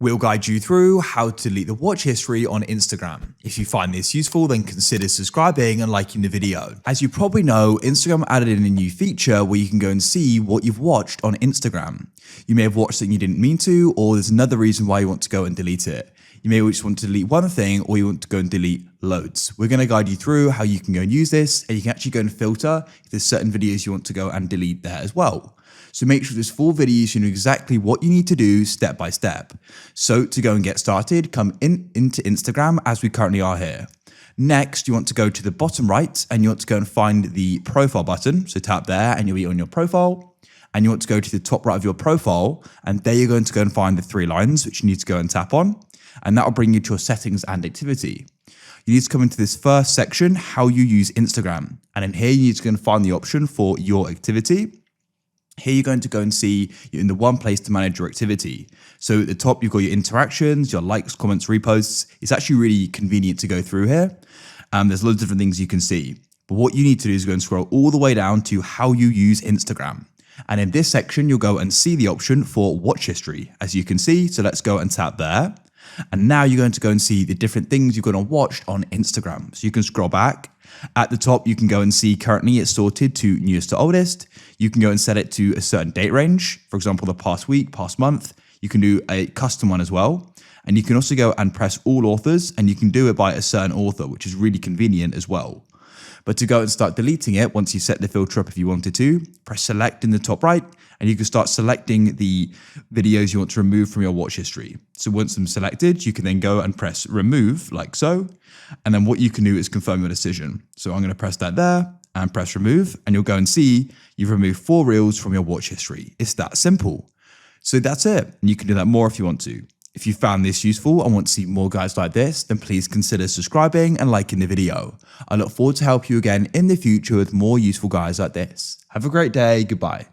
We'll guide you through how to delete the watch history on Instagram. If you find this useful, then consider subscribing and liking the video. As you probably know, Instagram added in a new feature where you can go and see what you've watched on Instagram. You may have watched something you didn't mean to, or there's another reason why you want to go and delete it. You may just want to delete one thing, or you want to go and delete loads. We're going to guide you through how you can go and use this, and you can actually go and filter if there's certain videos you want to go and delete there as well. So make sure there's full videos, you know exactly what you need to do step by step. So to go and get started, come into Instagram as we currently are here. Next, you want to go to the bottom right and you want to go and find the profile button. So tap there and you'll be on your profile. And you want to go to the top right of your profile, and there you're going to go and find the three lines which you need to go and tap on. And that will bring you to your settings and activity. You need to come into this first section, how you use Instagram. And in here, you need to go and find the option for your activity. Here you're going to go and see you're in the one place to manage your activity. So at the top, you've got your interactions, your likes, comments, reposts. It's actually really convenient to go through here. There's loads of different things you can see. But what you need to do is go and scroll all the way down to how you use Instagram. And in this section, you'll go and see the option for watch history, as you can see. So let's go and tap there. And now you're going to go and see the different things you've gone and watched on Instagram. So you can scroll back. At the top, you can go and see currently it's sorted to newest to oldest. You can go and set it to a certain date range. For example, the past week, past month. You can do a custom one as well. And you can also go and press all authors, and you can do it by a certain author, which is really convenient as well. But to go and start deleting it, once you set the filter up if you wanted to, press select in the top right, and you can start selecting the videos you want to remove from your watch history. So once them selected, you can then go and press remove like so. And then what you can do is confirm your decision. So I'm going to press that there and press remove, and you'll go and see you've removed 4 reels from your watch history. It's that simple. So that's it. And you can do that more if you want to. If you found this useful and want to see more guides like this, then please consider subscribing and liking the video. I look forward to help you again in the future with more useful guides like this. Have a great day. Goodbye.